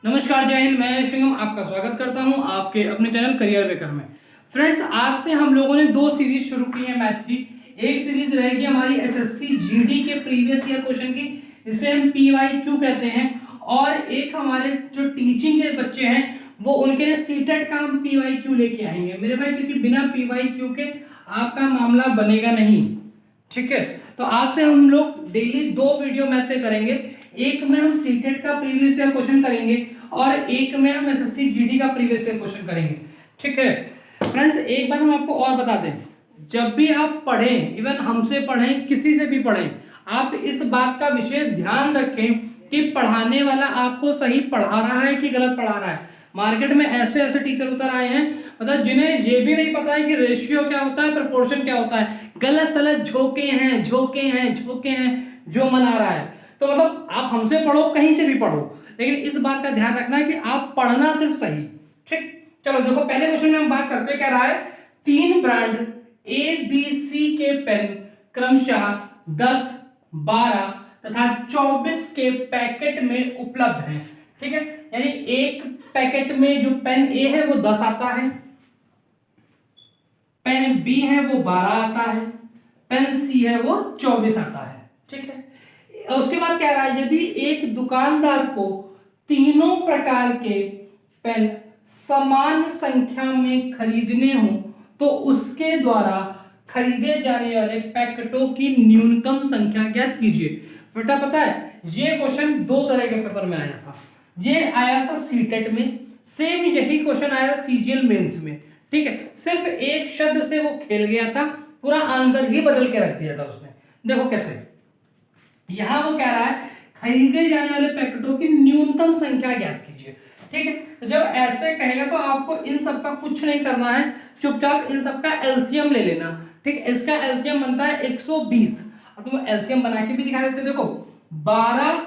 नमस्कार, जय हिंद। मैं शिवम आपका स्वागत करता हूं आपके अपने चैनल करियर बेकर में। फ्रेंड्स, आज से हम लोगों ने दो सीरीज शुरू की है मैथ की। एक सीरीज रहेगी हमारी एसएससी जीडी के प्रीवियस ईयर क्वेश्चन की, जिसे हम पीवाईक्यू कहते हैं, और एक हमारे जो टीचिंग के बच्चे हैं वो उनके लिए सीटेट का हम पीवाईक्यू लेके आएंगे मेरे भाई, क्योंकि बिना पीवाईक्यू के आपका मामला बनेगा नहीं। ठीक है, तो आज से हम लोग डेली दो वीडियो मैथ पे करेंगे। एक में हम सीटेट का प्रीवियस ईयर क्वेश्चन करेंगे और एक में हम एसएससी जीडी का प्रीवियस ईयर क्वेश्चन करेंगे। ठीक है फ्रेंड्स, एक बार हम आपको और बता दें, जब भी आप पढ़ें, इवन हमसे पढ़ें, किसी से भी पढ़ें, आप इस बात का विशेष ध्यान रखें कि पढ़ाने वाला आपको सही पढ़ा रहा है कि गलत पढ़ा रहा है। मार्केट में ऐसे ऐसे टीचर उतर आए हैं, मतलब जिन्हें ये भी नहीं पता है कि रेशियो क्या होता है, प्रोपोर्शन क्या होता है, गलत सलत झोंके हैं जो मना रहा है। तो मतलब आप हमसे पढ़ो, कहीं से भी पढ़ो, लेकिन इस बात का ध्यान रखना है कि आप पढ़ना सिर्फ सही। ठीक, चलो देखो, पहले क्वेश्चन में हम बात करते हैं, क्या रहा है, 3 ब्रांड ए बी सी के पेन क्रमशः 10, 12 तथा 24 के पैकेट में उपलब्ध हैं। ठीक है, यानी एक पैकेट में जो पेन ए है वो 10 आता है, पेन बी है वो 12 आता है, पेन सी है वो 24 आता है। ठीक है, उसके बाद क्या रहा है, यदि एक दुकानदार को तीनों प्रकार के पेन समान संख्या में खरीदने हो तो उसके द्वारा खरीदे जाने वाले पैकेटों की न्यूनतम संख्या ज्ञात कीजिए। बेटा पता है, ये क्वेश्चन दो तरह के पेपर में आया था। ये आया था सीटेट में, सेम यही क्वेश्चन आया था सीजीएल मेंस में। ठीक है, सिर्फ एक शब्द से वो खेल गया था, पूरा आंसर ही बदल के रख दिया था उसने। देखो कैसे, यहां वो कह रहा है खरीदे जाने वाले पैकेटों की न्यूनतम संख्या ज्ञात कीजिए। ठीक है, तो जब ऐसे कहेगा तो आपको इन सब का कुछ नहीं करना है, चुपचाप इन सब का एलसीएम ले लेना। ठीक है, इसका एलसीएम बनता है 120। अब तुम एलसीएम बना के भी दिखा देते, देखो 12,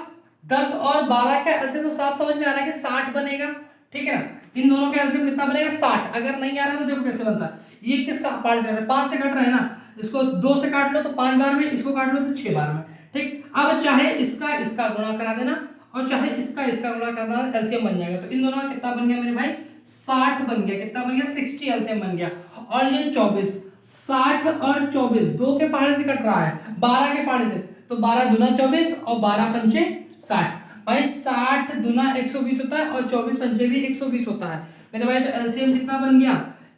10 और 12 का एलसीएम तो साफ समझ में आ रहा है कि 60 बनेगा। ठीक है ना, इन दोनों का एलसीएम कितना बनेगा, 60। अगर नहीं आ रहा तो देखो कैसे बनता है, ये किसका पार्ट से 5 से कट रहा है ना, इसको 2 से काट लो तो 5 बार में, इसको काट लो तो 6 बार में। ठीक, अब चाहे इसका गुणा करा देना और चाहे इसका गुणा करा देना, एलसीएम बन जाएगा। तो इन दोनों का कितना बन गया मेरे भाई, 60 बन गया। कितना बन गया, 60 एलसीएम बन गया। और ये 24, 60 और 24 2 के पहाड़े से कट रहा है, 12 के पहाड़े से, तो 12 दूना 24 और 12 पंचे 60। भाई 60 दूना 120 होता है और 24 पंचे भी 120 होता है मेरे भाई। तो एलसीएम कितना बन गया,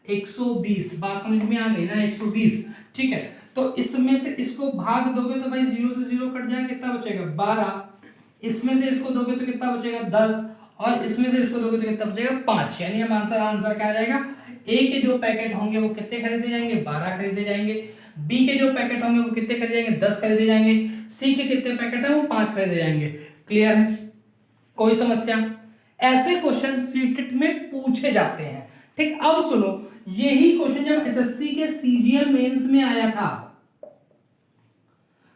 120। बात समझ में आ गई ना, 120। ठीक है, तो इसमें से इसको भाग दोगे तो भाई 0 से 0 कट जाएगा, कितना बचेगा 12। इसमें से इसको दोगे तो कितना बचेगा 10, और इसमें से इसको दोगे तो कितना बचेगा 5। यानी हम आंसर क्या आ जाएगा, ए के जो पैकेट होंगे वो कितने खरीदे जाएंगे, 12 खरीदे जाएंगे। बी के जो पैकेट होंगे वो कितने खरीदे जाएंगे, 10 खरीदे जाएंगे। सी के कितने पैकेट है, वो 5 खरीदे जाएंगे। क्लियर है, कोई समस्या? ऐसे क्वेश्चन सीटेट में पूछे जाते हैं। ठीक, अब सुनो, यही क्वेश्चन जब एसएससी के सीजीएल मेंस में आया था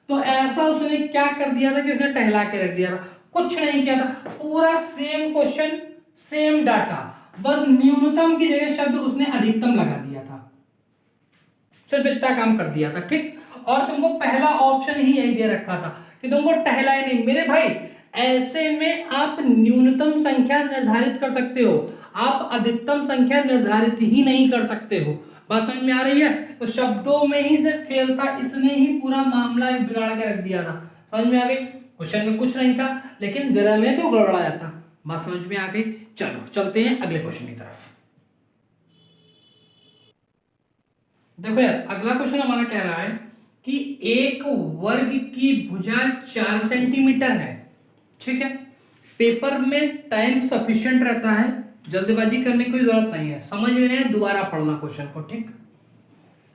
तो ऐसा उसने क्या कर दिया था कि उसने टहला के रख दिया था, कुछ नहीं किया था, पूरा सेम क्वेश्चन सेम डाटा, बस न्यूनतम की जगह शब्द उसने अधिकतम लगा दिया था, सिर्फ इतना काम कर दिया था। ठीक, और तुमको पहला ऑप्शन ही यही दे रखा था कि तुमको टहला ही नहीं मेरे भाई। ऐसे में आप न्यूनतम संख्या निर्धारित कर सकते हो, आप अधिकतम संख्या निर्धारित ही नहीं कर सकते हो। बात समझ में आ रही है? तो शब्दों में ही सिर्फ खेल था, इसने ही पूरा मामला बिगाड़ के रख दिया था। समझ में आ गई? क्वेश्चन में कुछ नहीं था लेकिन जरा में तो गड़बड़ाया था। बात समझ में आ गई? चलो चलते हैं अगले क्वेश्चन की तरफ। देखो यार, अगला क्वेश्चन हमारा कह रहा है कि एक वर्ग की भुजा 4 सेंटीमीटर है। ठीक है, पेपर में टाइम सफिशिएंट रहता है, जल्दबाजी करने की कोई जरूरत नहीं है, समझ में नहीं दोबारा पढ़ना क्वेश्चन को। ठीक,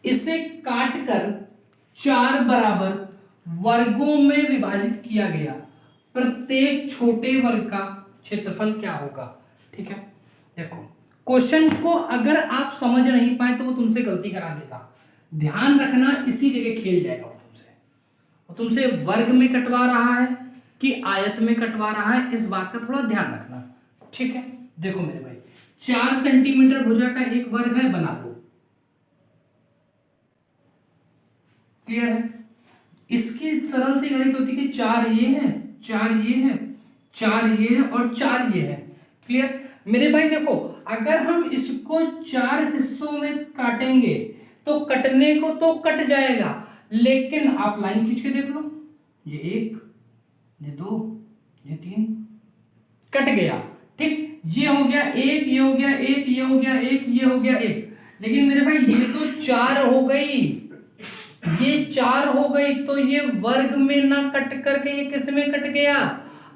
इसे काट कर 4 बराबर वर्गों में विभाजित किया गया, प्रत्येक छोटे वर्ग का क्षेत्रफल क्या होगा। ठीक है, देखो क्वेश्चन को अगर आप समझ नहीं पाए तो वो तुमसे गलती करा देगा। ध्यान रखना, इसी जगह खेल जाएगा वो तुमसे वर्ग में कटवा रहा है कि आयत में कटवा रहा है, इस बात का थोड़ा ध्यान रखना। ठीक है, देखो मेरे भाई, 4 सेंटीमीटर भुजा का एक वर्ग है, बना दो। क्लियर है? इसकी सरल सी गणित होती है कि 4 ये है, 4 ये है, 4 ये है और 4 ये है। क्लियर मेरे भाई। देखो अगर हम इसको 4 हिस्सों में काटेंगे तो कटने को तो कट जाएगा, लेकिन आप लाइन खींच के देख लो, ये 1, ये 2, ये 3, कट गया। ठीक, ये हो गया 1, ये हो गया 1, ये हो गया 1, ये हो गया 1। लेकिन मेरे भाई ये तो 4 हो गई, ये 4 हो गई, तो ये वर्ग में ना कट करके ये किस में कट गया,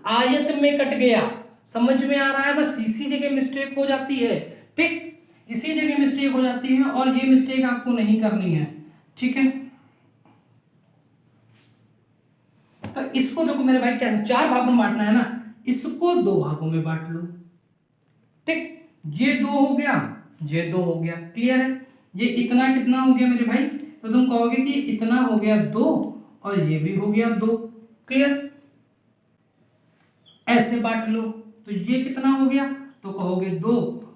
आयत में कट गया। समझ में आ रहा है? बस इसी जगह मिस्टेक हो जाती है। ठीक, इसी जगह मिस्टेक हो जाती है और ये मिस्टेक आपको नहीं करनी है। ठीक है, तो इसको देखो मेरे भाई क्या 4 भागों में बांटना है ना, इसको 2 भागों में बांट लो। ठीक, ये 2 हो गया, ये 2 हो गया। क्लियर है? ये इतना कितना हो गया मेरे भाई, तो तुम कहोगे कि इतना हो गया 2 और ये भी हो गया 2। क्लियर, ऐसे बांट लो तो ये कितना हो गया, तो कहोगे 2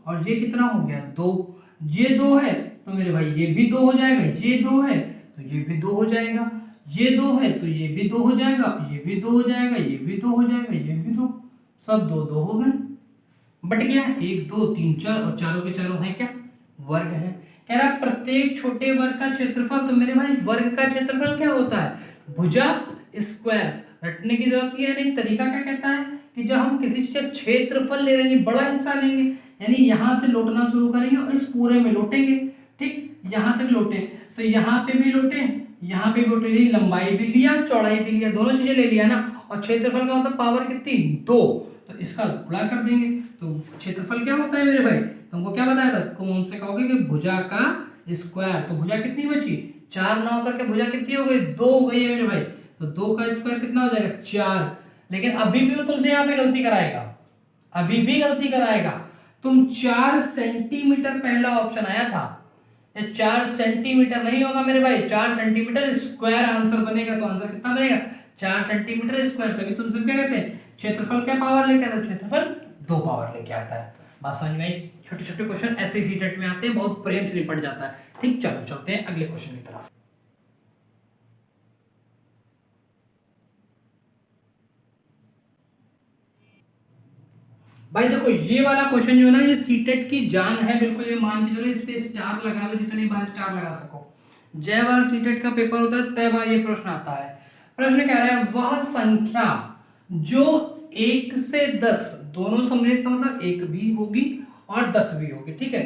और ये कितना हो गया 2। ये 2 है तो मेरे भाई ये भी 2 हो जाएगा, ये 2 है तो ये भी 2 हो जाएगा, ये 2 है तो ये भी 2 हो जाएगा, ये भी 2 हो जाएगा, ये भी 2 हो जाएगा, ये भी 2, सब 2 2 हो गए। बट गया 1 2 3 4 और चारों के चारों है क्या, वर्ग है। कह रहा प्रत्येक छोटे वर्ग का क्षेत्रफल, तो मेरे भाई वर्ग का क्षेत्रफल क्या होता है, भुजा स्क्वायर। रटने की जरूरत है नहीं, तरीका क्या कहता है कि जब हम किसी चीज का क्षेत्रफल ले रहे हैं, बड़ा हिस्सा लेंगे, यानी यहां से लौटना शुरू करेंगे और इस पूरे में लौटेंगे। ठीक, यहां तक लौटे तो यहाँ पे भी लौटे, यहाँ पे भी लौटे, लंबाई भी लिया चौड़ाई भी लिया, दोनों चीजें ले लिया ना। और क्षेत्रफल का मतलब पावर कितनी 2, तो इसका गुणा कर देंगे तो क्षेत्रफल क्या होता है मेरे भाई, तुमको क्या बताया था, कौन से कहोगे कि भुजा का स्क्वायर। तो भुजा कितनी बची, 4 9 करके भुजा कितनी हो गई, 2 हो गई है मेरे भाई। तो 2 का स्क्वायर कितना हो जाएगा 4। लेकिन अभी भी वो तुमसे यहाँ पे गलती कराएगा, अभी भी गलती कराएगा। तुम 4 सेंटीमीटर पहला ऑप्शन आया था, ये 4 सेंटीमीटर नहीं होगा मेरे भाई, 4 सेंटीमीटर स्क्वायर आंसर बनेगा। तो आंसर कितना बनेगा 4 सेंटीमीटर स्क्वायर। तभी तुमसे क्या कहते हैं, क्षेत्रफल क्या पावर लेके आता है, क्षेत्रफल 2 पावर लेके आता है। बात समझ में आई? छोटे छोटे क्वेश्चन ऐसे ही सीटेट में आते हैं, बहुत प्रेम से निपट जाता है। ठीक, चलो चलते हैं अगले क्वेश्चन की तरफ। भाई देखो ये वाला क्वेश्चन जो है ना, ये सीटेट की जान है बिल्कुल, ये मान के चलो, इस पे स्टार लगा लो जितनी बार स्टार लगा सको। जय बार सीटेट का पेपर होता है तय बार ये प्रश्न आता है। प्रश्न कह रहा है वह संख्या जो 1 से 10 दोनों सम्मिलित का मतलब 1 भी होगी और 10 भी होगी, ठीक है,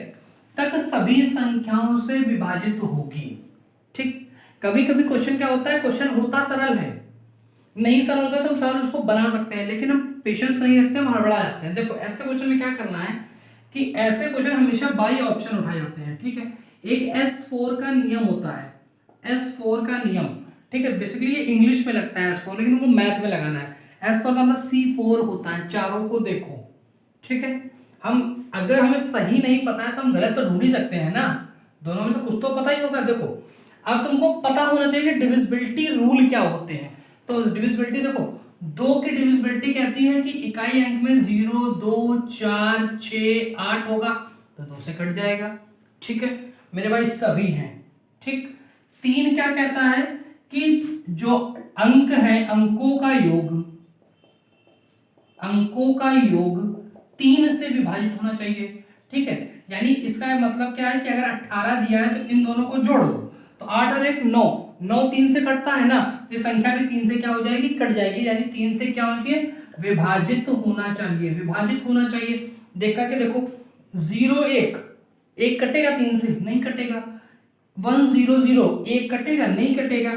तक सभी संख्याओं से विभाजित होगी। ठीक, कभी कभी क्वेश्चन क्या होता है, क्वेश्चन होता सरल है, नहीं सरल होता तो हम सरल उसको बना सकते हैं, लेकिन हम पेशेंस नहीं रखते, हम हड़बड़ा जाते हैं। देखो ऐसे क्वेश्चन में क्या करना है कि ऐसे क्वेश्चन हमेशा बाई ऑप्शन उठाए जाते हैं। ठीक है, एक S4 का नियम होता है, S4 का नियम, ठीक है, बेसिकली ये इंग्लिश में लगता है S4, लेकिन तुमको मैथ में लगाना है। S4 का मतलब C4 होता है, चारों को देखो। ठीक है, हम अगर हमें सही नहीं पता है तो हम गलत तो ढूंढ ही सकते हैं ना, दोनों में से कुछ तो पता ही होगा। देखो अब तुमको पता होना चाहिए कि डिविजिबिलिटी रूल क्या होते हैं। तो डिविजिबिलिटी देखो, 2 की डिविजिबिलिटी कहती है कि इकाई अंक में 0 2 4 6 8 होगा तो 2 से कट जाएगा। ठीक है मेरे भाई, सभी हैं। ठीक, 3 क्या कहता है कि जो अंक है अंकों का योग 3 से विभाजित होना चाहिए। ठीक है, यानी इसका मतलब क्या है कि अगर 18 दिया है तो इन दोनों को जोड़ दो, तो 8 और 1 9, 9 3 से कटता है ना, तो संख्या भी 3 से क्या हो जाएगी, कट जाएगी। यानी 3 से क्या होना चाहिए, विभाजित होना चाहिए, विभाजित होना चाहिए। देख करके देखो 0 1, 1 कटेगा 3 से, नहीं कटेगा। 1 0 0, 1 कटेगा, नहीं कटेगा।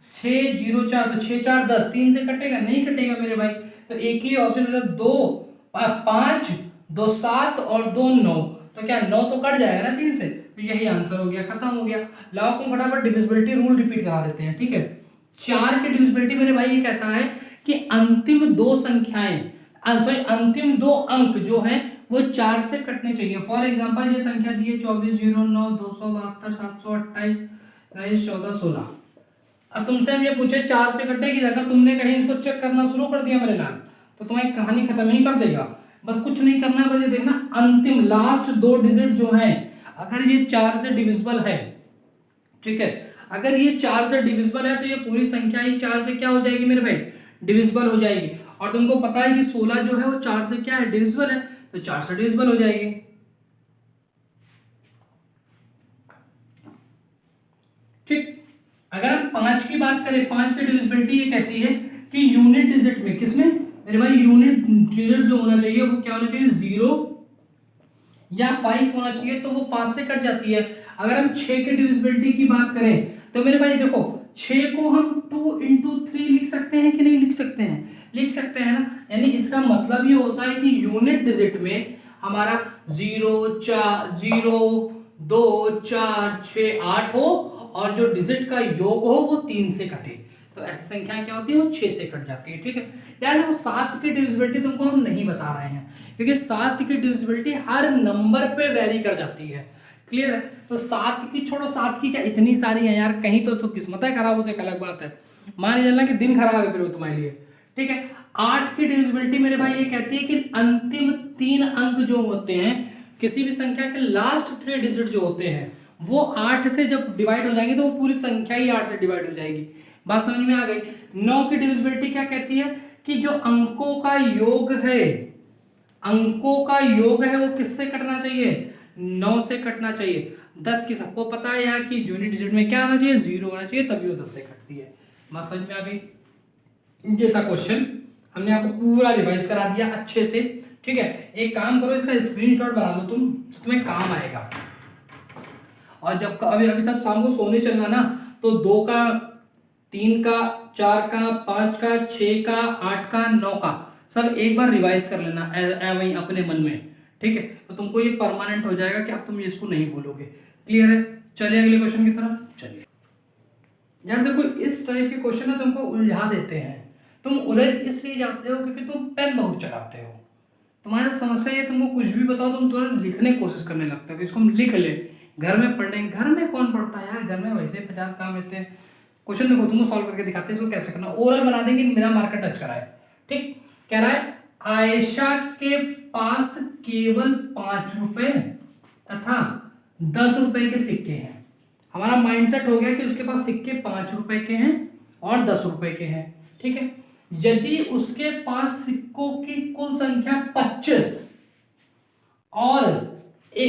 6 0 4, तो 6 4 10, 3 से कटेगा, नहीं कटेगा मेरे भाई। तो एक ही ऑप्शन मतलब 2 5 2 7 और 2 9, तो क्या 9 तो कट जाएगा ना 3 से, तो यही आंसर हो गया, खत्म हो गया। लाओ को फटाफट डिविजिबिलिटी रूल रिपीट करा देते हैं। ठीक है, 4 की डिविजिबिलिटी मेरे भाई ये कहता है कि अंतिम 2 संख्याएं, अंतिम 2 अंक जो है वो 4 से कटने चाहिए। फॉर एग्जांपल ये संख्या दी है 24 09 272 728 14 16। अब तुमसे हम ये पूछे 4 से कटेगी, अगर तुमने कहीं इसको चेक करना शुरू कर दिया मेरे नाम, तो तुम्हारी कहानी खत्म ही कर देगा। बस कुछ नहीं करना है, बस ये देखना अंतिम लास्ट 2 डिजिट जो हैं अगर ये 4 से डिविजिबल है, ठीक है, अगर ये 4 से डिविजिबल है तो ये पूरी संख्या ही 4 से क्या हो जाएगी मेरे भाई, डिविजिबल हो जाएगी। और तुमको पता है कि 16 जो है वो 4 से क्या है, डिविजिबल है। तो 4 से डिविजिबल हो जाएगी। ठीक, अगर हम 5 की बात करें, 5 की डिविजिबिलिटी ये कहती है कि यूनिट डिजिट में, किसमें मेरे भाई, यूनिट डिजिट जो होना चाहिए वो क्या होना चाहिए, 0 या 5 होना चाहिए, तो वो 5 से कट जाती है। अगर हम 6 की डिविजिबिलिटी की बात करें तो मेरे भाई देखो 6 को हम 2 into 3 लिख सकते हैं कि नहीं लिख सकते हैं, लिख सकते हैं ना। यानी इसका मतलब ये होता है कि यूनिट डिजिट में हमारा 0 4 0 2 4 6 8 हो और जो डिजिट का योग हो वो 3 से कटे, तो ऐसी संख्या क्या होती है, वो 6 से कट जाती है। ठीक है यार, वो 7 की डिविजिबिलिटी तुमको हम नहीं बता रहे हैं क्योंकि 7 की डिविजिबिलिटी हर नंबर पे वेरी कर जाती है। क्लियर है, तो 7 की छोड़ो, 7 की क्या इतनी सारी है यार, कहीं तो किस्मत है खराब हो तो एक अलग बात है, मान चलना कि दिन खराब है फिर वो तुम्हारे लिए। ठीक है, 8 की डिविजिबिलिटी मेरे भाई ये कहती है कि अंतिम 3 अंक जो होते हैं किसी भी संख्या के, लास्ट 3 डिजिट जो होते हैं वो 8 से जब डिवाइड हो जाएंगे तो वो पूरी संख्या ही 8 से डिवाइड हो जाएगी। बात समझ में आ गई। 9 की डिविजिबिलिटी क्या कहती है कि जो अंकों का योग है, अंकों का योग है वो किससे कटना चाहिए, 9 से कटना चाहिए। 10 की सबको पता है यार कि यूनिट डिजिट में क्या आना चाहिए, 0 होना चाहिए, तभी वो 10 से कटती है। बात समझ में आ गई। ये था क्वेश्चन, हमने आपको पूरा रिवाइज करा दिया अच्छे से। ठीक है, एक काम करो, इसका स्क्रीनशॉट बना लो तुम, तुम्हें काम आएगा। और जब अभी अभी सब शाम को सोने चलना ना, तो 2 का 3 का 4 का 5 का 6 का 8 का 9 का सब एक बार रिवाइज कर लेना वही अपने मन में। ठीक है, तो तुमको ये परमानेंट हो जाएगा कि अब तुम इसको नहीं भूलोगे। क्लियर है, चलिए अगले क्वेश्चन की तरफ चलिए। यार देखो, इस टाइप के क्वेश्चन ना तुमको उलझा देते हैं, तुम उलझ इसलिए जाते हो क्योंकि तुम पेन बहुत चलाते हो। तुम्हारी समस्या ये, तुमको कुछ भी बताओ तुम तुरंत लिखने की कोशिश करने लगते हो कि इसको हम लिख ले, घर में पढ़ने, घर में कौन पढ़ता है यार, घर में वैसे 50 काम रहते हैं। क्वेश्चन देखो तुमको सॉल्व करके दिखाते हैं इसको कैसे करना, ओरल बना देंगे, मेरा मार्कर टच कराए। ठीक, कह रहा है आयशा के पास केवल 5 रुपए तथा 10 रुपए के सिक्के हैं। हमारा माइंडसेट हो गया कि उसके पास सिक्के 5 रुपए के हैं और 10 रुपए के हैं। ठीक है, यदि उसके पास सिक्कों की कुल संख्या 25 और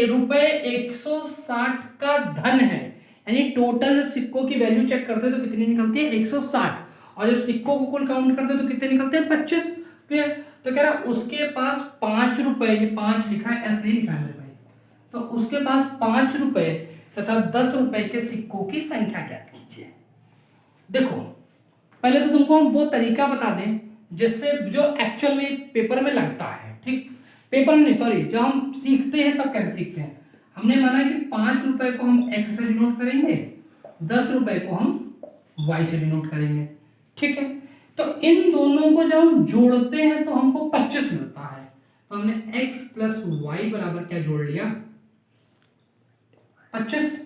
रुपए 160 का धन है, यानी टोटल जब सिक्कों की वैल्यू चेक करते हैं तो कितनी निकलती है 160, और जब सिक्कों को कुल काउंट करते हैं तो कितने निकलते हैं 25। क्लियर, तो कह रहा उसके पास 5 रुपए, ये 5 लिखा है, ऐसे नहीं लिखा है मेरे भाई, तो उसके पास 5 रुपए तथा 10 रुपए के सिक्कों की संख्या ज्ञात कीजिए। देखो पहले तो तुमको हम वो तरीका बता दें जिससे जो एक्चुअल में पेपर में लगता है। ठीक, पेपर में नहीं, सॉरी, जब हम सीखते हैं तब कैसे सीखते हैं, हमने माना कि 5 रुपए को हम एक्स से डिनोट करेंगे, 10 रुपए को हम वाई से डिनोट करेंगे। ठीक है, तो इन दोनों को जब हम जोड़ते हैं तो हमको 25 मिलता है, तो हमने x प्लस वाई बराबर क्या जोड़ लिया, 25।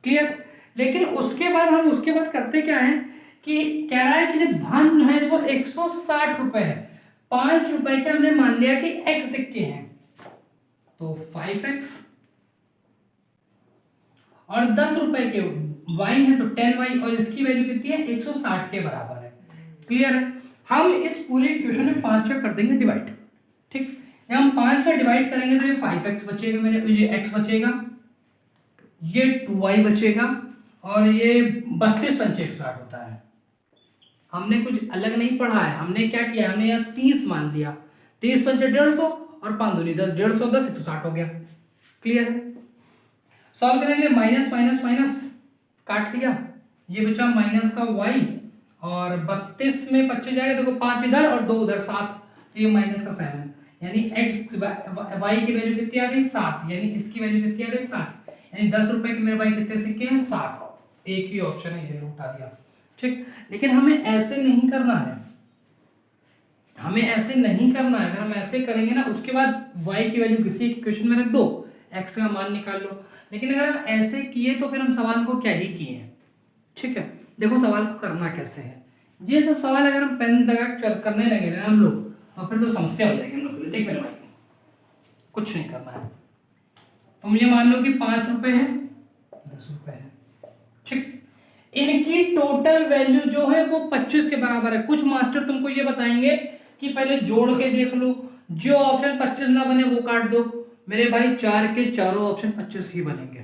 क्लियर, लेकिन उसके बाद हम उसके बाद करते क्या है कि कह रहा है कि जो धन है वो 160 रुपए है, 5 रुपए के हमने मान लिया कि x सिक्के हैं तो 5x, और 10 रुपए के y है तो 10y, और इसकी वैल्यू कितनी है 160 के बराबर है। क्लियर है, हम इस पूरे इक्वेशन में 5 का कर देंगे डिवाइड। ठीक, जब हम 5 का डिवाइड करेंगे तो ये 5x बचेगा, मेरे ये x बचेगा, ये 2y बचेगा, और ये 32 पंचे 160 होता है। हमने कुछ अलग नहीं पढ़ा है, हमने क्या किया, हमने यहाँ 30 मान लिया, 30 पंचे 150 और 5 दूनी 10, 150 10 160 हो गया। क्लियर है, सॉल्व करेंगे, माइनस माइनस माइनस काट दिया, ये बचा माइनस का y, और 32 में 25 जाएगा, देखो 5 इधर और 2 उधर, 7, तो ये माइनस का 7, यानी x y की वैल्यू कितनी आ गई 7, यानी इसकी वैल्यू कितनी आ गई 7, यानी 10 रुपए के मेरे भाई कितने सिक्के हैं 7, एक ही ऑप्शन है, ये उठा दिया। ठीक, लेकिन हमें ऐसे नहीं करना है, हमें ऐसे नहीं करना है। अगर हम ऐसे करेंगे ना, उसके बाद y की वैल्यू किसी इक्वेशन में रख दो, x का मान निकाल लो, लेकिन अगर हम ऐसे किए तो फिर हम सवाल को क्या ही किए हैं। ठीक है, देखो सवाल को करना कैसे है, ये सब सवाल अगर हम पेन लगा करने लगे ना हम लोग, तो फिर तो समस्या हो जाएगी हम लोग के लिए। देख मेरे भाई, कुछ नहीं करना है, तुम ये मान लो कि 5 रुपए है, 10 रुपए है। ठीक, इनकी टोटल वैल्यू जो है वो 25 के बराबर है। कुछ मास्टर तुमको ये बताएंगे कि पहले जोड़ के देख लो, जो ऑप्शन 25 ना बने वो काट दो। मेरे भाई 4 के चारों ऑप्शन 25 ही बनेंगे,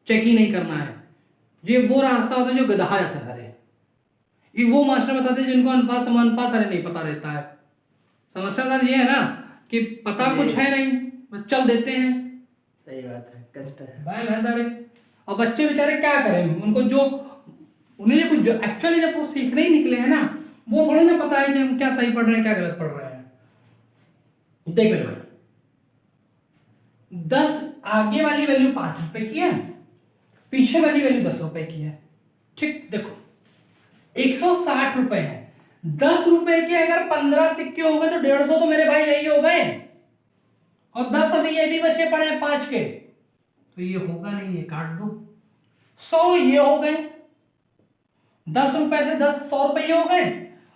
चेक ही नहीं करना है। ये वो रास्ता होता है जो गधा जाता है सारे, ये वो मास्टर बताते हैं जिनको अनुपात समानुपात सारे नहीं पता रहता है। समस्या ये है ना कि पता कुछ है नहीं, बस चल देते हैं। सही बात है, कष्ट है, बैल है सारे। और बच्चे बेचारे क्या करें, उनको जो उन्हें कुछ एक्चुअली जब वो सीखने ही निकले हैं ना, वो थोड़ी ना पता है कि हम क्या सही पढ़ रहे हैं क्या गलत पढ़ रहे हैं। देख मेरे भाई, 10 आगे वाली वैल्यू 5 रुपए की है, पीछे वाली वैल्यू 10 रुपए की है। ठीक, देखो 160 रुपए है। 10 रुपए के अगर 15 सिक्के होंगे तो 150 तो मेरे भाई यही हो गए, और 10 अभी ये भी बचे पड़े हैं 5 के, तो ये होगा नहीं, ये काट दो। 100 ये हो गए, 10 रुपए से 10 100 रुपए ये हो गए,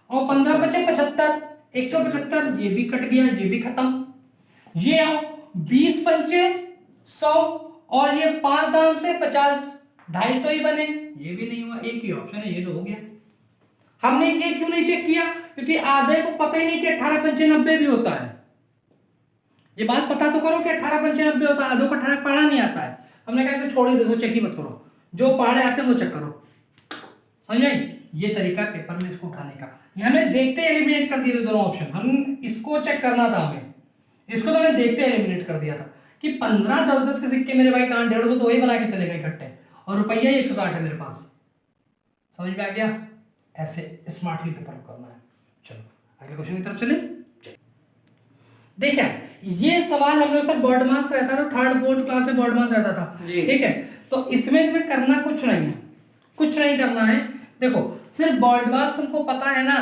और 15 बचे 75, 175 ये भी कट गया, ये भी खत्म। ये आओ 20 पंचे 100, और ये 5 दाम से 50, 250 ही बने, ये भी नहीं हुआ। एक ही ऑप्शन है, ये तो हो गया। हमने ये क्यों नहीं चेक किया, क्योंकि आधे को पता ही नहीं कि 18 पंचे 90 भी होता है। ये बात पता तो करो कि 18 पंचे 90 होता है, आधो को 18 पढ़ा नहीं आता है। हमने कहा इसको छोड़ ही दो, चेक ही मत करो, जो पढ़े आते हैं वो चेक करो। समझ में? ये तरीका पेपर में इसको उठाने का। हमने देखते एलिमिनेट कर दिए थे दोनों ऑप्शन, हम इसको चेक करना था हमें, इसको तो हमने देखते एलिमिनेट कर दिया था कि 15 10 के सिक्के मेरे भाई कहां 150 तो वही बना के चले गए इकट्ठे, और रुपया 160 है मेरे पास। समझ में आ गया? ऐसे स्मार्टली पेपर करना है। चलो अगले क्वेश्चन की तरफ चले। देखिए ये सवाल हम लोग सर बोर्ड मार्क्स रहता था, 3rd 4th क्लास में बोर्ड मार्क्स रहता था, ठीक है। तो इसमें तुम्हें करना कुछ नहीं है, कुछ नहीं करना है। देखो सिर्फ बोर्ड मार्क्स तुमको पता है ना,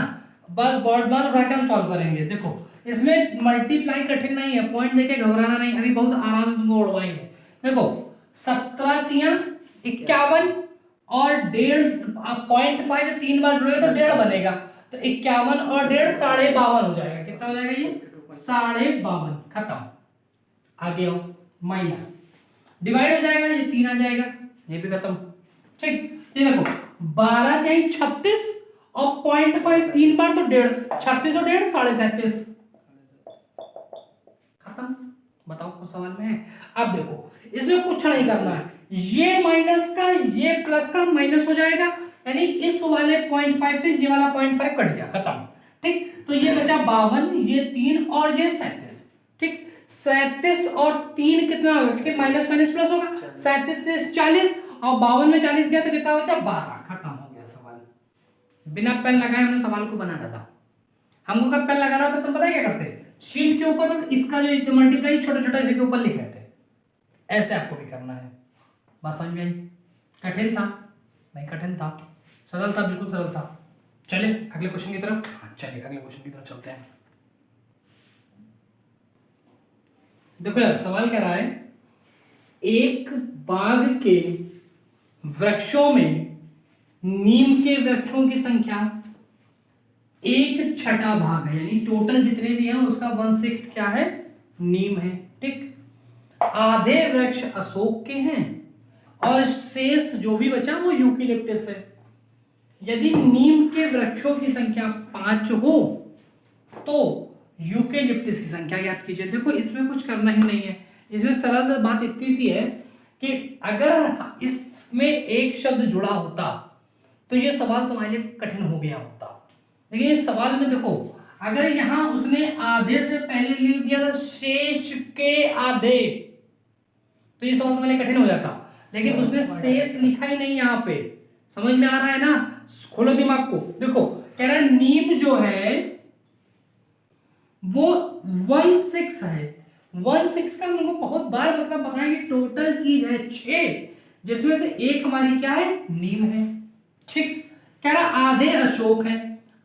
बस बोर्ड मार्क्स उठा के हम सॉल्व करेंगे। देखो इसमें मल्टीप्लाई कठिन नहीं है, पॉइंट देके घबराना नहीं, अभी बहुत आराम से तुमको उड़वाएंगे। देखो 17 तियां 51 और 1.5 3 बार जुड़ेगा तो 1.5 बनेगा, तो 51 और 1.5 52.5 हो जाएगा। कितना हो जाएगा ये? 52.5। खत्म। आगे आओ, माइनस डिवाइड हो जाएगा, ये 3 आ जाएगा, ये भी खत्म। ठीक, ये देखो 12 तिहाई 36 और 0.5 3 बार तो 1.5, 36 और 1.5 37.5 खत्म। बताओ कुछ सवाल में है? अब देखो इसमें कुछ नहीं करना है, ये माइनस का ये प्लस का माइनस हो जाएगा, यानी इस वाले 0.5 से ये वाला 0.5 कट गया, खत्म। ठीक, तो ये बचा 52, ये 3 और ये 37। ठीक, 37 और 3 कितना होगा, क्योंकि माइनस माइनस प्लस होगा, 37 40 और 52 में 40 गया तो कितना बचा? 12। खत्म हो गया सवाल। बिना पेन लगाए हमने सवाल को बना डाला। हमको कब पेन लगाना होता तो तुम पता है क्या करते? शीट के ऊपर बस इसका जो मल्टीप्लाई छोटा छोटा इसके ऊपर लिख लेते। ऐसे आपको भी करना है। बात समझ में आई? कठिन था? नहीं कठिन था, सरल था, बिल्कुल सरल था। चलिए अगले क्वेश्चन की तरफ। चलिए अगले क्वेश्चन की तरफ चलते हैं। देखो यार सवाल कह रहा है, एक बाग के वृक्षों में नीम के वृक्षों की संख्या 1/6 भाग है, यानी टोटल जितने भी हैं उसका 1/6 क्या है? नीम है। ठीक, आधे वृक्ष अशोक के हैं और शेष जो भी बचा वो यूकेलिप्टस है। यदि नीम के वृक्षों की संख्या 5 हो तो यूकेलिप्टस की संख्या ज्ञात कीजिए। देखो इसमें कुछ करना ही नहीं है, इसमें सरल सी बात इतनी सी है कि अगर इसमें एक शब्द जुड़ा होता तो ये सवाल तुम्हारे लिए कठिन हो गया होता। देखिए इस सवाल में देखो, अगर यहां उसने आधे से पहले लिख दिया था शेष के आधे तो ये सवाल तुम्हारे लिए कठिन हो जाता, लेकिन उसने शेष लिखा ही नहीं यहाँ पे। समझ में आ रहा है ना? खोलो दिमाग को। देखो कह रहा है नीम जो है वो 1/6 है। 1/6 का हमको बहुत बार मतलब बताएं कि टोटल चीज है 6, जिसमें से एक हमारी क्या है? नीम है। ठीक, कह रहा आधे अशोक है,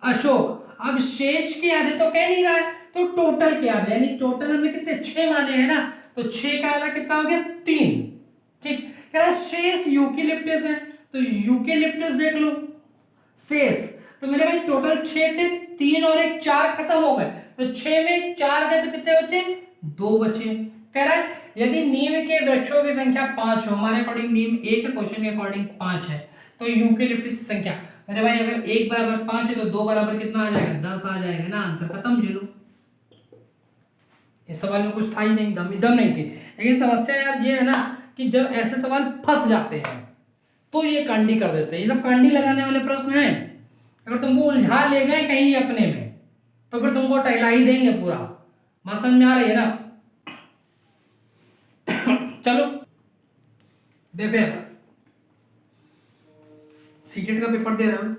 अशोक। अब शेष के आधे तो कह नहीं रहा है, तो टोटल के आधे, यानी टोटल हमने कितने 6 माने हैं ना, तो 6 का आधा कितना हो गया? 3। ठीक, कह रहा शेष यूकेलिप्टस है, तो यूकेलिप्टस देख लो शेष, तो मेरे भाई टोटल 6 थे, 3 और 1 4 खत्म हो गए, तो 6 में 4 गए तो कितने बचे? 2 बचे। कह रहा है यदि नीम के वृक्षों की संख्या 5 हो, हमारे अकॉर्डिंग नीम 1 क्वेश्चन के अकॉर्डिंग 5 है, तो यूकेलिप्टस की संख्या मेरे भाई अगर 1 बराबर 5 है तो 2 बराबर कितना आ जाएगा? 10 आ जाएगा ना। आंसर खत्म। ले लो। इस सवाल में कुछ था ही नहीं, दम नहीं थी। लेकिन समस्या यार ये है ना कि जब ऐसे सवाल फंस जाते हैं तो ये कांडी कर देते हैं। ये सब कांडी लगाने वाले प्रश्न हैं, अगर तुमको उलझा ले गए कहीं अपने में तो फिर तुमको टहला ही देंगे पूरा। बात समझ में आ रही है ना? चलो देखो यार, सीटेट का पेपर दे रहा हूं,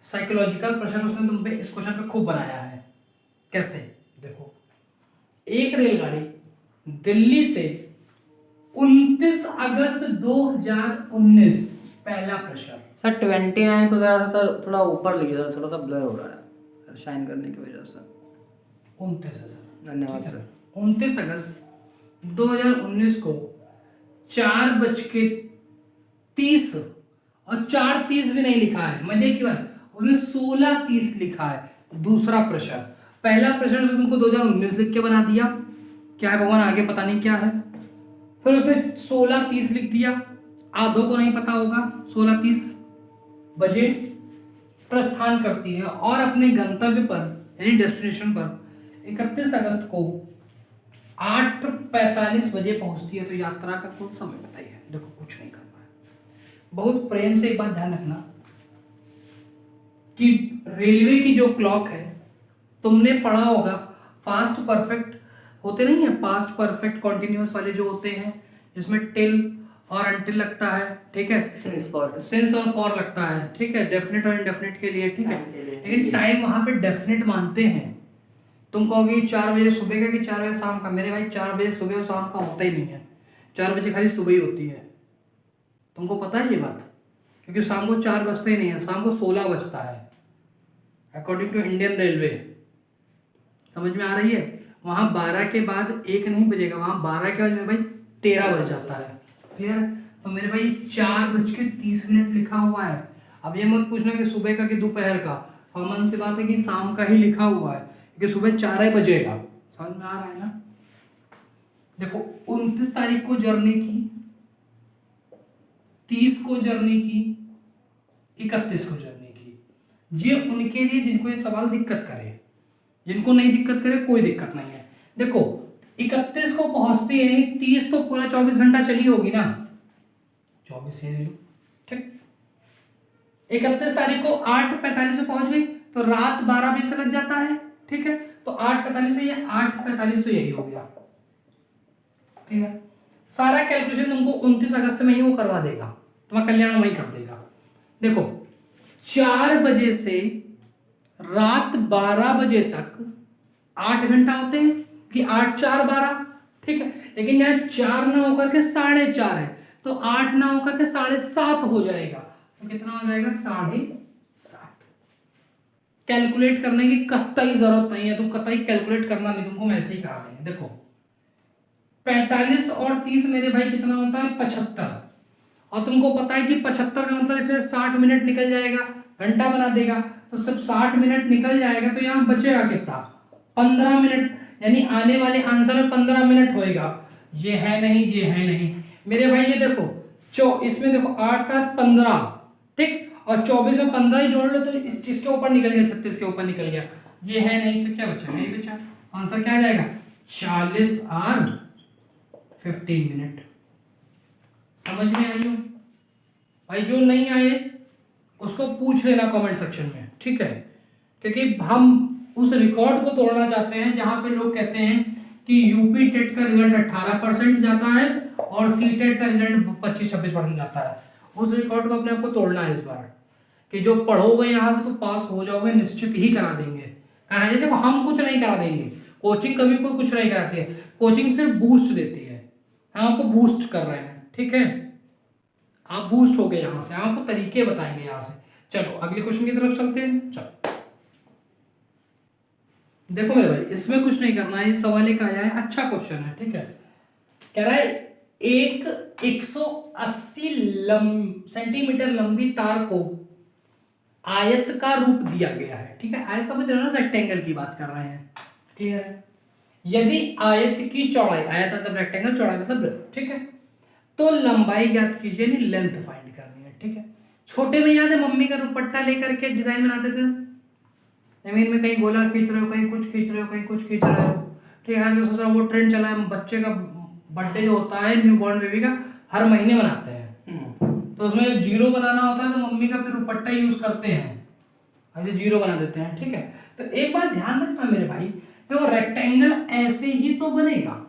साइकोलॉजिकल प्रेशर उसने तुम पे इस क्वेश्चन पे खूब बनाया है। कैसे? देखो, एक रेलगाड़ी दिल्ली से 29 अगस्त 2019, पहला प्रश्न। सर 29 को जरा सा सर थोड़ा ऊपर लिखिए सर, थोड़ा सा ब्लर हो रहा है शाइन करने की वजह से। 29 है सर। धन्यवाद सर। 29 अगस्त 2019 को 4:30 और 4:30 भी नहीं लिखा है, मजे की बात, उसने 16:30 लिखा है। दूसरा प्रश्न, पहला प्रश्न से तुमको 2019 लिख के बना दिया, क्या है भगवान आगे पता नहीं क्या है। फिर उसने 16:30 लिख दिया, आधों को नहीं पता होगा, 16:30 बजे प्रस्थान करती है और अपने गंतव्य पर यानी डेस्टिनेशन पर 31 अगस्त को 8:45 बजे पहुंचती है। तो यात्रा का कुल समय बताइए। देखो कुछ नहीं करना है, बहुत प्रेम से एक बात ध्यान रखना कि रेलवे की जो क्लॉक है, तुमने पढ़ा होगा पास्ट परफेक्ट होते नहीं है, पास्ट परफेक्ट कॉन्टिन्यूअस वाले जो होते हैं जिसमें टिल और अनटिल लगता है, ठीक है, सिंस और फॉर लगता है, ठीक है, डेफिनेट और इनडेफिनेट के लिए, ठीक है। लेकिन टाइम वहां पे डेफिनेट मानते हैं। तुम कहोगे 4 बजे सुबह का कि 4 बजे शाम का, मेरे भाई 4 बजे सुबह और शाम का होता ही नहीं है, 4 बजे खाली सुबह ही होती है। तुमको पता है ये बात? क्योंकि शाम को 4 बजते ही नहीं है, शाम को 16 बजता है अकॉर्डिंग टू इंडियन रेलवे। समझ में आ रही है? वहां 12 के बाद 1 नहीं बजेगा, वहां 12 के बाद मेरे भाई 13 बज जाता है। क्लियर? तो मेरे भाई 4:30 लिखा हुआ है। अब ये मत पूछना कि सुबह का कि दोपहर का, कॉमन सी बात है कि शाम का ही लिखा हुआ है क्योंकि सुबह 4 ही बजेगा। समझ में आ रहा है ना? देखो 29 तारीख को जर्नी की, 30 को जर्नी की, 31 को जर्नी की। ये उनके लिए जिनको ये सवाल दिक्कत करे, जिनको नहीं दिक्कत करे कोई दिक्कत नहीं है। देखो 31 को पहुंचते हैं, 30 तो पूरा 24 घंटा चली होगी ना, 24 से ले लो, ठीक। 31 तारीख को 8:45 से पहुंच गई तो रात 12 बजे से लग जाता है, ठीक है। तो 8:45 से ये 8:45 तो यही हो गया, ठीक है। सारा कैलकुलेशन तुमको 29 अगस्त में ही वो करवा देगा, तुम्हारा कल्याण वही कर देगा। देखो 4 बजे से रात 12 बजे तक 8 घंटा होते हैं कि 8 4 12, ठीक है। लेकिन यहाँ 4 ना होकर के 4:30 है तो 8 ना होकर के 7:30 हो जाएगा। तो कितना हो जाएगा? 7:30। कैलकुलेट करने की कतई जरूरत नहीं है, तुम कतई कैलकुलेट करना नहीं, तुमको वैसे ही करा देंगे। देखो 45 और 30 मेरे भाई कितना होता है? 75। और तुमको पता है कि 75 का मतलब इसमें 60 मिनट निकल जाएगा, घंटा बना देगा। तो सब 60 मिनट निकल जाएगा तो यहाँ बचेगा कितना? 15 मिनट, यानी आने वाले आंसर में 15 मिनट होएगा। ये है नहीं, ये है नहीं मेरे भाई। ये देखो इसमें देखो 8 7 15, ठीक, और 24 में 15 ही जोड़ लो तो इसके ऊपर निकल गया, 36 के ऊपर निकल गया। ये है नहीं तो क्या बचा? नहीं बचा। आंसर क्या आ जाएगा? 40 और 15 मिनट। समझ में आई हो भाई? जो नहीं आए उसको पूछ लेना कमेंट सेक्शन में, ठीक है। क्योंकि हम उस रिकॉर्ड को तोड़ना चाहते हैं जहां पे लोग कहते हैं कि यूपी टेट का रिजल्ट 18% जाता है और सी टेट का रिजल्ट 25-26% जाता है। उस रिकॉर्ड को अपने आप को तोड़ना है इस बार, कि जो पढ़ोगे यहाँ से तो पास हो जाओगे, निश्चित ही करा देंगे। कहा है देखो हम कुछ नहीं करा देंगे, कोचिंग कभी कोई कुछ नहीं कराती है, कोचिंग सिर्फ बूस्ट देती है। हम आपको बूस्ट कर रहे हैं, ठीक है। आप बूस्ट हो गए यहाँ से, हम आपको तरीके बताएंगे यहाँ से। चलो अगले क्वेश्चन की तरफ चलते हैं। चलो देखो मेरे भाई, इसमें कुछ नहीं करना है, सवाल एक आया है, अच्छा क्वेश्चन है, ठीक है। कह रहा है एक 180 सेंटीमीटर लंबी तार को आयत का रूप दिया गया है, ठीक है। आयत समझ रहे हो ना, रेक्टेंगल की बात कर रहे हैं, क्लियर है। यदि आयत की चौड़ाई, आयत मतलब रेक्टेंगल, चौड़ाई मतलब वृत्त, ठीक है, तो लंबाई ज्ञात कीजिए, नहीं लेंथ फाइंड करनी है, ठीक है। छोटे में याद है मम्मी का दुपट्टा लेकर के डिजाइन बनाते थे, जमीन में कहीं गोला खींच रहे हो, कहीं कुछ खींच रहे हो, कहीं कुछ खींच रहे हो, ठीक है, आजकल सोच रहा वो ट्रेंड चला है, बच्चे का बर्थडे जो होता है न्यू बॉर्न बेबी का हर महीने मनाते हैं, तो उसमें जब जीरो बनाना होता है तो मम्मी का फिर दुपट्टा यूज करते हैं, ऐसे जीरो बना देते हैं। ठीक है, तो एक बात ध्यान रखना मेरे भाई, वो रेक्टेंगल ऐसे ही तो बनेगा,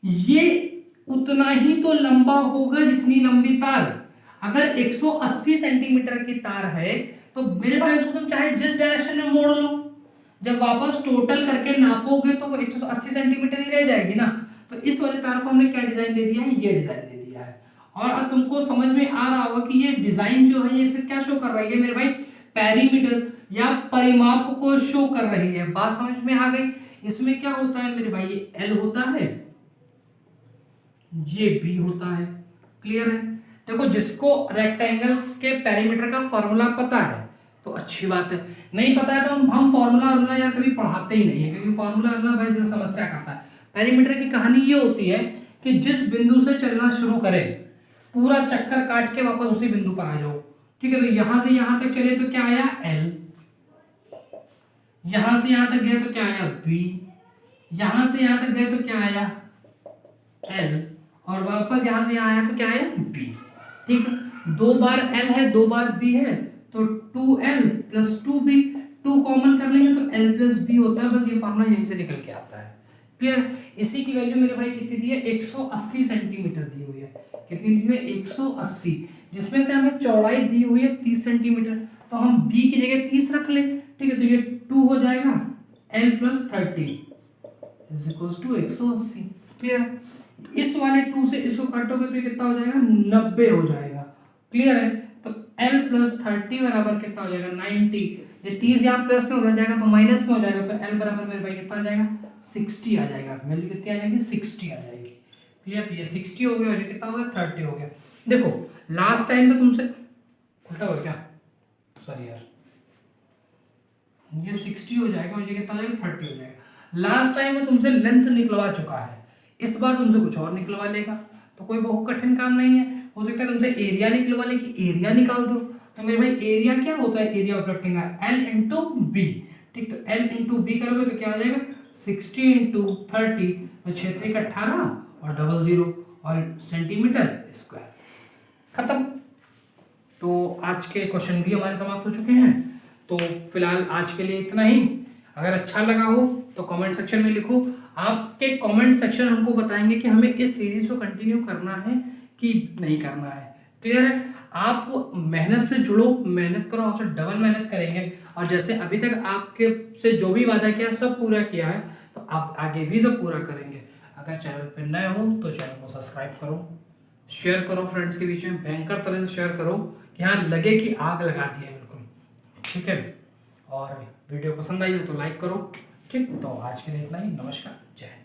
ये उतना ही तो लंबा होगा जितनी लंबी तार। अगर 180 सेंटीमीटर की तार है तो मेरे भाई उसको तुम चाहे जिस डायरेक्शन में मोड़ लो, जब वापस टोटल करके नापोगे तो वो 180 सेंटीमीटर ही रह जाएगी ना। तो इस वाले तार को हमने क्या डिजाइन दे दिया है, ये डिजाइन दे दिया है। और अब तुमको समझ में आ रहा होगा कि ये डिजाइन जो है ये इसे क्या शो कर रही है मेरे भाई, पेरीमीटर या परिमाप को शो कर रही है। बात समझ में आ गई। इसमें क्या होता है मेरे भाई, ये एल होता है, ये बी होता है। क्लियर है। देखो जिसको रेक्टेंगल के पेरीमीटर का फॉर्मूला पता है तो अच्छी बात है, नहीं पता है तो हम फॉर्मूला यार कभी पढ़ाते ही नहीं है, क्योंकि फॉर्मूला भाई जो समस्या करता है। पेरीमीटर की कहानी ये होती है कि जिस बिंदु से चलना शुरू करे पूरा चक्कर काट के वापस उसी बिंदु पर आ जाओ। ठीक है, तो यहां से यहां तक चले तो क्या आया एल, यहां से यहां तक गए तो क्या आया बी, यहां से यहां तक गए तो क्या आया एल, और वापस यहां से यहां आया तो क्या आया बी। ठीक है, 2 बार एल है 2 बार बी है तो 2l प्लस 2b, 2 कॉमन कर लेंगे तो l प्लस b होता है। बस ये फॉर्मूला यहीं से निकल के आता है। क्लियर। इसी की वैल्यू मेरे भाई कितनी दी है, 180 सेंटीमीटर दी हुई है। कितनी दी हुई है 180, जिसमें से हमें चौड़ाई दी हुई है 30 सेंटीमीटर, तो हम b की जगह 30 रख ले। ठीक है, तो ये 2 हो जाएगा l plus 30 is equals to 180। Clear. इस वाले 2 से इसको काटोगे तो ये कितना हो जाएगा 90 हो जाएगा। क्लियर है। तो l प्लस 30 बराबर कितना हो जाएगा 90। ये 30 यहाँ प्लस में उधर जाएगा तो माइनस में हो जाएगा, तो l बराबर मेरे भाई कितना आ जाएगा 60 आ जाएगा। वैल्यू कितनी आ जाएगी 60 आ जाएगी। क्लियर। ये 60 हो गया और ये कितना हो गया 30 हो गया। देखो लास्ट टाइम में तुमसे उल्टा हो गया क्या, सॉरी यार, ये 60 हो जाएगा और ये कितना हो जाएगा 30 हो जाएगा। लास्ट टाइम में तुमसे लेंथ निकलवा चुका है, इस बार तुमसे कुछ और निकलवा लेगा, तो कोई बहुत कठिन काम नहीं है। हो सकता है तुमसे एरिया निकलवा ले कि एरिया निकाल दो, तो मेरे भाई एरिया क्या होता है, area of rectangle L into B. ठीक, तो एल इंटू बी करोगे तो क्या आ जाएगा 60 इंटू 30, तो 6 का 18 और 00 और सेंटीमीटर स्क्वायर। खत्म। तो आज के क्वेश्चन भी हमारे समाप्त हो चुके हैं। तो फिलहाल आज के लिए इतना ही। अगर अच्छा लगा हो तो कमेंट सेक्शन में लिखो। आपके कमेंट सेक्शन हमको बताएंगे कि हमें इस सीरीज को कंटिन्यू करना है कि नहीं करना है। क्लियर है। आप मेहनत से जुड़ो, मेहनत करो, आपसे डबल मेहनत करेंगे। और जैसे अभी तक आपके से जो भी वादा किया सब पूरा किया है, तो आप आगे भी सब पूरा करेंगे। अगर चैनल पर नए हो तो चैनल को सब्सक्राइब करो, शेयर करो फ्रेंड्स के बीच में, भयंकर तरह से शेयर करो कि हाँ लगे कि आग लगाती है बिल्कुल। ठीक है। और वीडियो पसंद आई हो तो लाइक करो। ठीक, तो आज के लिए इतना ही। नमस्कार, जय हिंद।